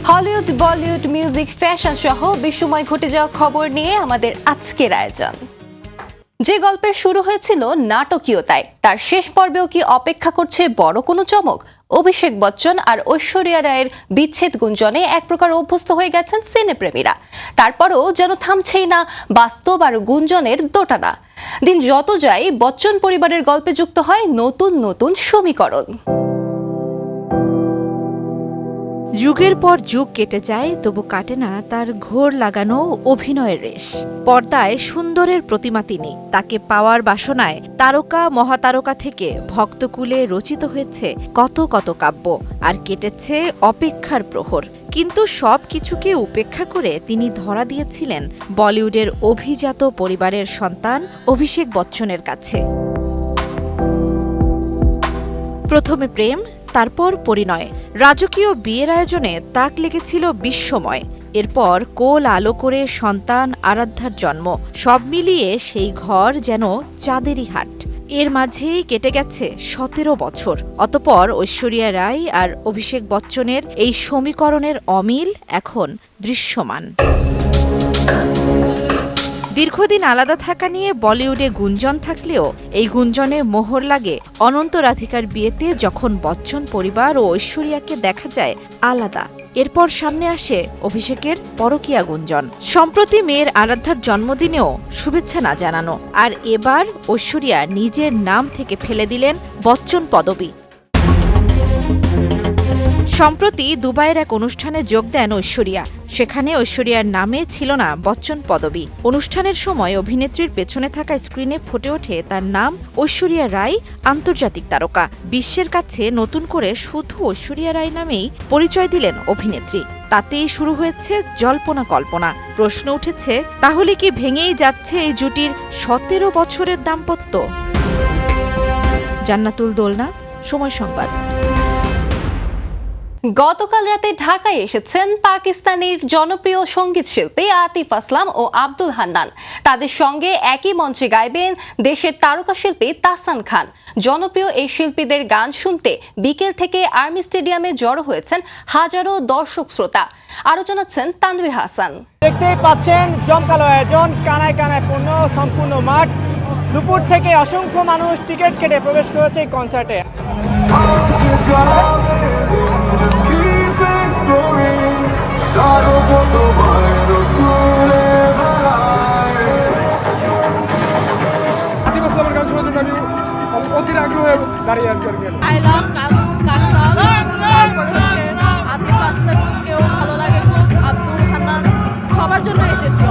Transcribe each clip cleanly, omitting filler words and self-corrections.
Hollywood, Bollywood, music, fashion সহ বিশ্বময় ঘটে যাওয়া খবর নিয়ে আমাদের আজকের আয়োজন। যে গল্পের শুরু হয়েছিল নাটকীয়তায়, তার শেষ পর্বেও কি অপেক্ষা করছে বড় কোনো চমক? অভিষেক বচ্চন আর ঐশ্বরিয়া রায়ের বিচ্ছেদ গুঞ্জনে এক প্রকার অভ্যস্ত হয়ে গেছেন সিনেপ্রেমীরা। তারপরও যেন থামছেই না বাস্তব আর গুঞ্জনের দোটানা। দিন যত যায়, বচ্চন পরিবারের গল্পে যুক্ত হয় নতুন নতুন সমীকরণ। যুগের পর যুগ কেটে যায়, তবু কাটে না তার ঘোর লাগানো অভিনয়ের রেশ। পর্দায় সুন্দরের প্রতিমা তিনি। তাকে পাওয়ার বাসনায় তারকা মহাতারকা থেকে ভক্তকুলে রচিত হয়েছে কত কত কাব্য, আর কেটেছে অপেক্ষার প্রহর। কিন্তু সব কিছুকে উপেক্ষা করে তিনি ধরা দিয়েছিলেন বলিউডের অভিজাত পরিবারের সন্তান অভিষেক বচ্চনের কাছে। প্রথমে প্রেম, তারপর পরিণয়। রাজকীয় বিয়ের আয়োজনে তাক লেগেছিল বিস্ময়। এরপর কোল আলো করে সন্তান আরাধ্যার জন্ম। সব মিলিয়ে সেই ঘর যেন চাঁদেরই হাট। এর মাঝেই কেটে গেছে 17 বছর। অতঃপর ঐশ্বরিয়া রায় আর অভিষেক বচ্চনের এই সমীকরণের অমিল এখন দৃশ্যমান। দীর্ঘদিন আলাদা থাকা নিয়ে বলিউডে গুঞ্জন থাকলেও এই গুঞ্জনে মোহর লাগে অনন্ত রাধিকার বিয়েতে, যখন বচ্চন পরিবার ও ঐশ্বরিয়াকে দেখা যায় আলাদা। এরপর সামনে আসে অভিষেকের পরকীয়া গুঞ্জন। সম্প্রতি মেয়ের আরাধ্যার জন্মদিনেও শুভেচ্ছা না জানানো, আর এবার ঐশ্বরিয়া নিজের নাম থেকে ফেলে দিলেন বচ্চন পদবী। সম্প্রতি দুবাইয়ের এক অনুষ্ঠানে যোগ দেন ঐশ্বরিয়া। সেখানে ঐশ্বরিয়ার নামে ছিল না বচ্চন পদবী। অনুষ্ঠানের সময় অভিনেত্রীর পেছনে থাকা স্ক্রিনে ফুটে ওঠে তার নাম ঐশ্বরিয়া রায়, আন্তর্জাতিক তারকা। বিশ্বের কাছে নতুন করে শুধু ঐশ্বরিয়া রায় নামেই পরিচয় দিলেন অভিনেত্রী। তাতেই শুরু হয়েছে জল্পনা কল্পনা। প্রশ্ন উঠেছে, তাহলে কি ভেঙেই যাচ্ছে এই জুটির 17 বছরের দাম্পত্য? জান্নাতুল দোলনা, সময় সংবাদ। গতকাল রাতে ঢাকায় এসেছেন পাকিস্তানের জনপ্রিয় সঙ্গীত শিল্পী আতিফ আসলাম ও আব্দুল হান্নান। তাদের সঙ্গে একই মঞ্চে গাইবেন দেশের তারকা শিল্পী তাহসান খান। জনপ্রিয় এই শিল্পীদের গান শুনতে বিকেল থেকে আর্মি স্টেডিয়ামে জড়ো হয়েছেন হাজারো দর্শক শ্রোতা। আরো জানাচ্ছেন তানভীর হাসান। দেখতেই পাচ্ছেন জমকালো আয়োজন, কানায় কানায় পূর্ণ সম্পূর্ণ মাঠ। দুপুর থেকে অসংখ্য মানুষ টিকিট কেটে প্রবেশ করেছে এই কনসার্টে।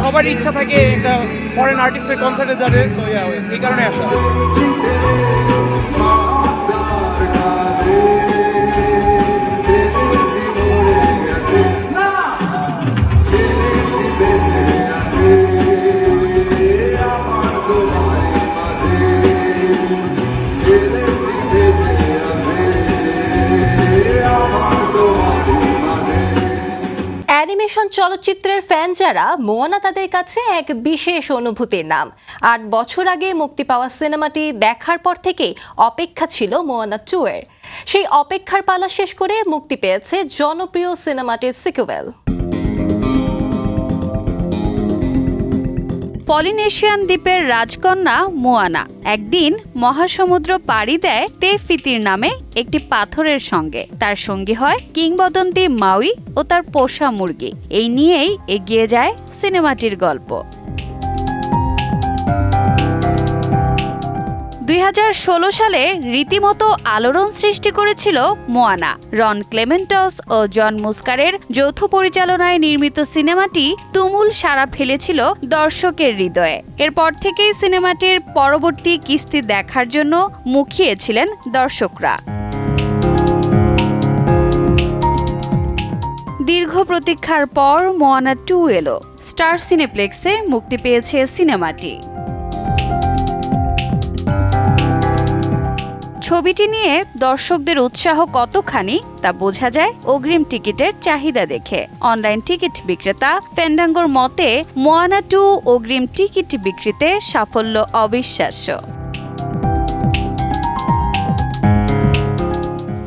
সবার ইচ্ছা থাকে একটা ফরেন আর্টিস্টের কনসার্টে যাবে, এই কারণে আসা। অ্যানিমেশন চলচ্চিত্রের ফ্যান যারা, মোয়ানা তাদের কাছে এক বিশেষ অনুভূতির নাম। 8 বছর আগে মুক্তি পাওয়া সিনেমাটি দেখার পর থেকেই অপেক্ষা ছিল মোয়ানা 2 এর। সেই অপেক্ষার পালা শেষ করে মুক্তি পেয়েছে জনপ্রিয় সিনেমাটির সিকুয়েল। পলিনেশিয়ান দ্বীপের রাজকন্যা মোয়ানা একদিন মহাসমুদ্র পাড়ি দেয় তেফিতির নামে একটি পাথরের সঙ্গে। তার সঙ্গী হয় কিংবদন্তি মাউই ও তার পোষা মুরগি। এই নিয়েই এগিয়ে যায় সিনেমাটির গল্প। 2016 সালে রীতিমতো আলোড়ন সৃষ্টি করেছিল মোয়ানা। রন ক্লেমেন্টস ও জন মুস্কারের যৌথ পরিচালনায় নির্মিত সিনেমাটি তুমুল সাড়া ফেলেছিল দর্শকের হৃদয়ে। এরপর থেকেই সিনেমাটির পরবর্তী কিস্তি দেখার জন্য মুখিয়েছিলেন দর্শকরা। দীর্ঘ প্রতীক্ষার পর মোয়ানা 2 এলো। স্টার সিনেপ্লেক্সে মুক্তি পেয়েছে সিনেমাটি। ছবিটি নিয়ে দর্শকদের উৎসাহ কতখানি তা বোঝা যায় অগ্রিম টিকিটের চাহিদা দেখে। অনলাইন টিকিট বিক্রেতা ফ্যান্ডাঙ্গোর মতে মোয়ানা 2 অগ্রিম টিকিট বিক্রিতে সাফল্য অবিশ্বাস্য।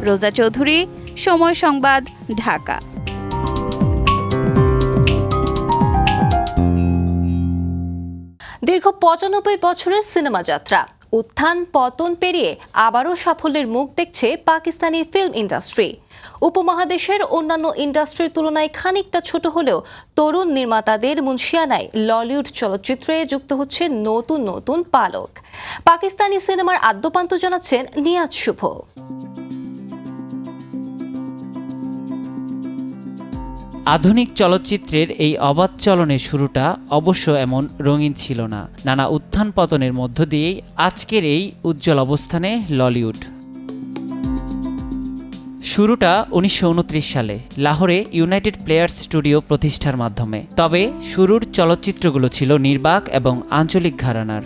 রোজা চৌধুরী, সময় সংবাদ, ঢাকা। দীর্ঘ ৯৫ বছরের সিনেমা যাত্রা, উত্থান পতন পেরিয়ে আবারও সাফল্যের মুখ দেখছে পাকিস্তানি ফিল্ম ইন্ডাস্ট্রি। উপমহাদেশের অন্যান্য ইন্ডাস্ট্রির তুলনায় খানিকটা ছোট হলেও তরুণ নির্মাতাদের মুনশিয়ানায় ললিউড চলচ্চিত্রে যুক্ত হচ্ছে নতুন নতুন পালক। পাকিস্তানি সিনেমার আদ্যপান্ত জানাচ্ছেন নিয়াজ শুভ। আধুনিক চলচ্চিত্রের এই অবাধ চলনের শুরুটা অবশ্য এমন রঙিন ছিল না। নানা উত্থান পতনের মধ্য দিয়েই আজকের এই উজ্জ্বল অবস্থানে ললিউড। শুরুটা ১৯২৯ সালে লাহোরে ইউনাইটেড প্লেয়ার্স স্টুডিও প্রতিষ্ঠার মাধ্যমে। তবে শুরুর চলচ্চিত্রগুলো ছিল নির্বাক এবং আঞ্চলিক ঘরানার।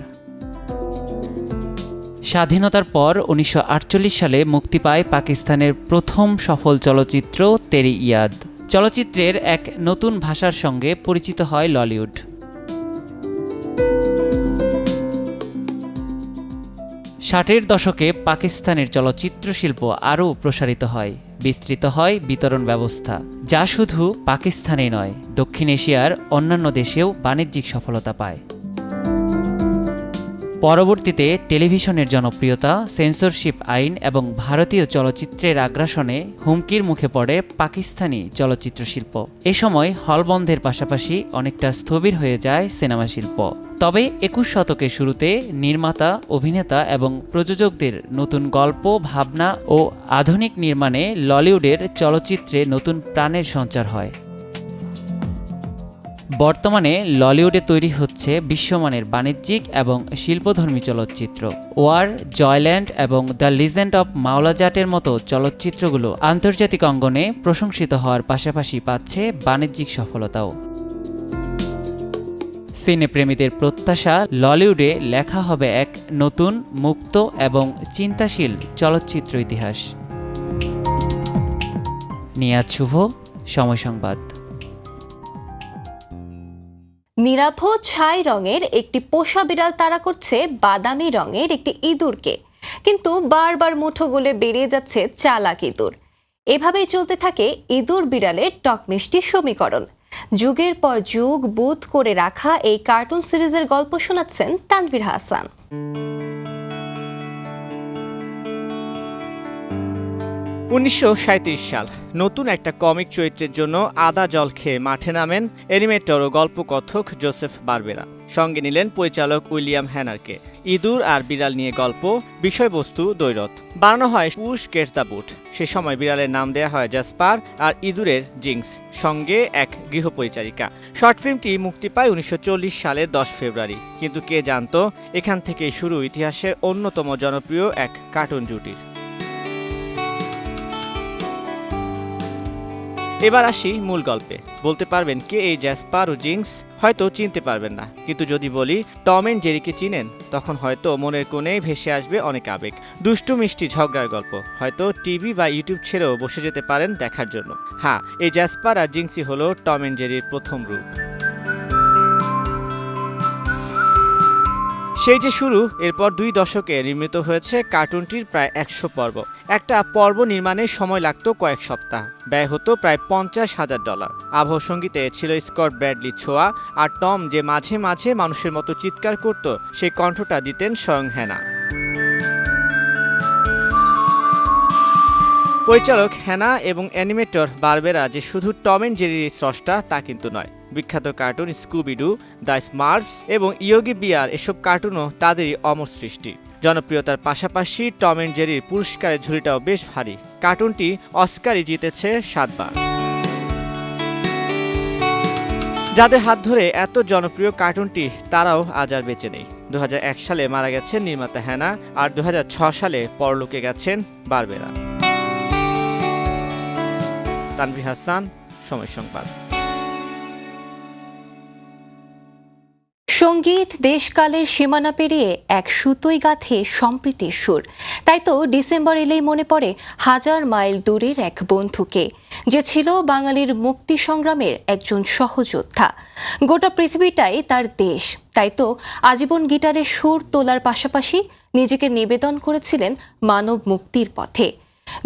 স্বাধীনতার পর ১৯৪৮ সালে মুক্তি পায় পাকিস্তানের প্রথম সফল চলচ্চিত্র তেরি ইয়াদ। চলচ্চিত্রের এক নতুন ভাষার সঙ্গে পরিচিত হয় ললিউড। ষাটের দশকে পাকিস্তানের চলচ্চিত্র শিল্প আরও প্রসারিত হয়, বিস্তৃত হয় বিতরণ ব্যবস্থা, যা শুধু পাকিস্তানেই নয়, দক্ষিণ এশিয়ার অন্যান্য দেশেও বাণিজ্যিক সফলতা পায়। পরবর্তীতে টেলিভিশনের জনপ্রিয়তা, সেন্সরশিপ আইন এবং ভারতীয় চলচ্চিত্রের আগ্রাসনে হুমকির মুখে পড়ে পাকিস্তানি চলচ্চিত্র শিল্প। এ সময় হল বন্ধের পাশাপাশি অনেকটা স্থবির হয়ে যায় সিনেমা শিল্প। তবে ২১ শতকের শুরুতে নির্মাতা, অভিনেতা এবং প্রযোজকদের নতুন গল্প, ভাবনা ও আধুনিক নির্মাণে ললিউডের চলচ্চিত্রে নতুন প্রাণের সঞ্চার হয়। বর্তমানে ললিউডে তৈরি হচ্ছে বিশ্বমানের বাণিজ্যিক এবং শিল্পধর্মী চলচ্চিত্র। ওয়ার, জয়ল্যান্ড এবং দ্য লিজেন্ড অব মাওলাজাটের মতো চলচ্চিত্রগুলো আন্তর্জাতিক অঙ্গনে প্রশংসিত হওয়ার পাশাপাশি পাচ্ছে বাণিজ্যিক সফলতাও। সিনেপ্রেমীদের প্রত্যাশা, ললিউডে লেখা হবে এক নতুন, মুক্ত এবং চিন্তাশীল চলচ্চিত্র ইতিহাস। নিয়াজ শুভ, সময় সংবাদ। নিরাভ ছাই রঙের একটি পোষা বিড়াল তাড়া করছে বাদামি রঙের একটি ইঁদুরকে, কিন্তু বারবার মুঠো গলে বেরিয়ে যাচ্ছে চালাক ইঁদুর। এভাবেই চলতে থাকে ইঁদুর বিড়ালের টকমিষ্টি সমীকরণ। যুগের পর যুগ বুথ করে রাখা এই কার্টুন সিরিজের গল্প শোনাচ্ছেন তানভীর হাসান। ১৯৩৭ সাল। নতুন একটা কমিক চরিত্রের জন্য আদা জল খেয়ে মাঠে নামেন অ্যানিমেটর ও গল্পকথক জোসেফ বারবেরা। সঙ্গে নিলেন পরিচালক উইলিয়াম হ্যানারকে। ইঁদুর আর বিড়াল নিয়ে গল্প, বিষয়বস্তু দ্বৈরথ। বানানো হয় পুশ গেটস দ্য বুট। সে সময় বিড়ালের নাম দেয়া হয় জাসপার আর ইঁদুরের জিংস, সঙ্গে এক গৃহপরিচারিকা। শর্ট ফিল্মটি মুক্তি পায় ১৯৪০ সালের ১০ ফেব্রুয়ারি। কিন্তু কে জানতো এখান থেকেই শুরু ইতিহাসের অন্যতম জনপ্রিয় এক কার্টুন জুটির। এবার আসি মূল গল্পে। বলতে পারবেন কে এই জ্যাসপার ও জিংস? হয়তো চিনতে পারবেন না, কিন্তু যদি বলি টম এন্ড জেরিকে চিনেন, তখন হয়তো মনের কোণেই ভেসে আসবে অনেক আবেগ। দুষ্টু মিষ্টি ঝগড়ার গল্প। হয়তো টিভি বা ইউটিউব ছেড়েও বসে যেতে পারেন দেখার জন্য। হ্যাঁ, এই জ্যাসপার আর জিংসই হলো টম এন্ড জেরির প্রথম রূপ। সেই যে শুরু, এরপর ২ দশকে নির্মিত হয়েছে কার্টুনটির প্রায় ১০০ পর্ব। একটা পর্ব নির্মাণে সময় লাগত কয়েক সপ্তাহ, ব্যয় হতো প্রায় $৫০,০০০। আবহ সঙ্গীতে ছিল স্কট ব্র্যাডলি ছোঁয়া, আর টম যে মাঝে মাঝে মানুষের মতো চিৎকার করত, সেই কণ্ঠটা দিতেন স্বয়ং হ্যানা। পরিচালক হ্যানা এবং অ্যানিমেটর বারবেরা যে শুধু টম এন্ড জেরির স্রষ্টা তা কিন্তু নয়। বিখ্যাত কার্টুন স্কুবিডু, দ্য স্মার্টস এবং ইয়োগি বিয়ার, এসব কার্টুনও তাদেরই অমর সৃষ্টি। জনপ্রিয়তার পাশাপাশি টম এন্ড জেরির পুরস্কারের ঝুলিটাও বেশ ভারী। কার্টুনটি অস্কারই জিতেছে ৭ বার। যাদের হাত ধরে এত জনপ্রিয় কার্টুনটি, তারাও আজ আর বেঁচে নেই। ২০০১ সালে মারা গেছেন নির্মাতা হ্যানা, আর ২০০৬ সালে পরলোকে গেছেন বারবেরা। তানভীর হাসান, সময় সংবাদ। সঙ্গীত দেশকালের সীমানা পেরিয়ে এক সুতোই গাঁথে সম্প্রীতির সুর। তাই তো ডিসেম্বর এলেই মনে পড়ে হাজার মাইল দূরের এক বন্ধুকে, যে ছিল বাঙালির মুক্তি সংগ্রামের একজন সহযোদ্ধা। গোটা পৃথিবীটাই তার দেশ। তাই তো আজীবন গিটারে সুর তোলার পাশাপাশি নিজেকে নিবেদন করেছিলেন মানব মুক্তির পথে।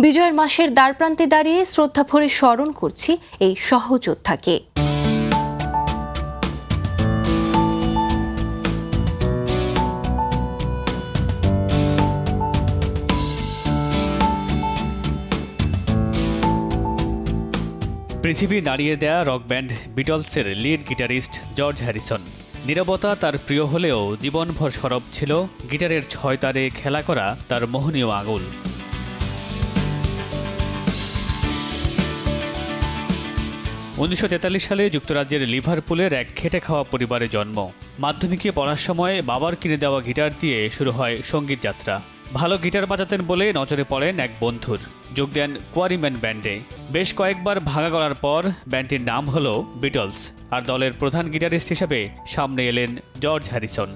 বিজয়ের মাসের দ্বারপ্রান্তে দাঁড়িয়ে শ্রদ্ধা ভরে স্মরণ করছি এই সহযোদ্ধাকে। পৃথিবী নাড়িয়ে দেয়া রক ব্যান্ড বিটলসের লিড গিটারিস্ট জর্জ হ্যারিসন। নীরবতা তার প্রিয় হলেও জীবনভর সরব ছিল গিটারের 6 তারে খেলা করা তার মোহনীয় আঙুল। 1943 সালে যুক্তরাজ্যের লিভারপুলের এক খেটে খাওয়া পরিবারে জন্ম। মাধ্যমিকে পড়ার সময় বাবার কিনে দেওয়া গিটার দিয়ে শুরু হয় সঙ্গীত যাত্রা। ভালো গিটার বাজাতেন বলে নজরে পড়েন এক বন্ধুর, যোগ দেন কোয়ারিম্যান ব্যান্ডে। বেশ কয়েকবার ভাঙা গড়ার পর ব্যান্ডটির নাম হলো বিটলস, আর দলের প্রধান গিটারিস্ট হিসেবে সামনে এলেন জর্জ হ্যারিসন।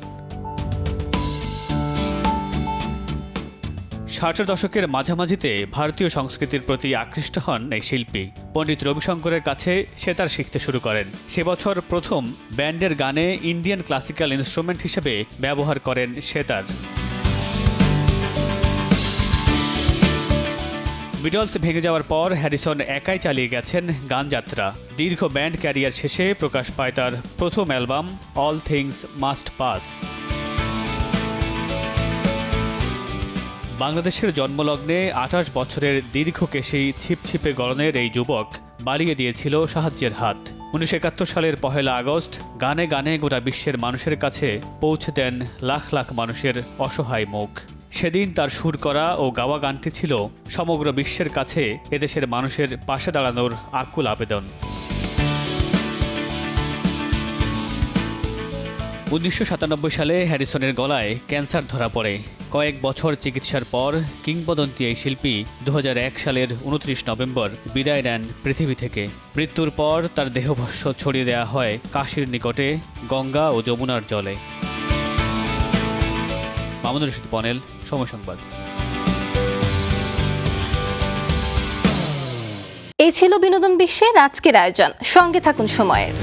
60 দশকের মাঝামাঝিতে ভারতীয় সংস্কৃতির প্রতি আকৃষ্ট হন এই শিল্পী। পণ্ডিত রবিশঙ্করের কাছে সেতার শিখতে শুরু করেন। সে বছর প্রথম ব্যান্ডের গানে ইন্ডিয়ান ক্লাসিক্যাল ইনস্ট্রুমেন্ট হিসেবে ব্যবহার করেন সেতার। বিটলস ভেঙে যাওয়ার পর হ্যারিসন একাই চালিয়ে গেছেন গান যাত্রা। দীর্ঘ ব্যান্ড ক্যারিয়ার শেষে প্রকাশ পায় তার প্রথম album all things must pass. বাংলাদেশের জন্মলগ্নে 28 বছরের দীর্ঘকেশী ছিপছিপে গড়নের এই যুবক বাড়িয়ে দিয়েছিল সাহায্যের হাত। 1971 সালের 1 আগস্ট গানে গানে গোটা বিশ্বের মানুষের কাছে পৌঁছে দেন লাখ লাখ মানুষের অসহায় মুখ। সেদিন তার সুর করা ও গাওয়া গানটি ছিল সমগ্র বিশ্বের কাছে এদেশের মানুষের পাশে দাঁড়ানোর আকুল আবেদন। 1997 সালে হ্যারিসনের গলায় ক্যান্সার ধরা পড়ে। কয়েক বছর চিকিৎসার পর কিংবদন্তি এই শিল্পী 2001 সালের 29 নভেম্বর বিদায় নেন পৃথিবী থেকে। মৃত্যুর পর তার দেহভস্য ছড়িয়ে দেওয়া হয় কাশীর নিকটে গঙ্গা ও যমুনার জলে। মামুনুর রশিদ পনেল, সময় সংবাদ। এই ছিল বিনোদন বিশ্বের আজকের আয়োজন। সঙ্গে থাকুন সময়ের।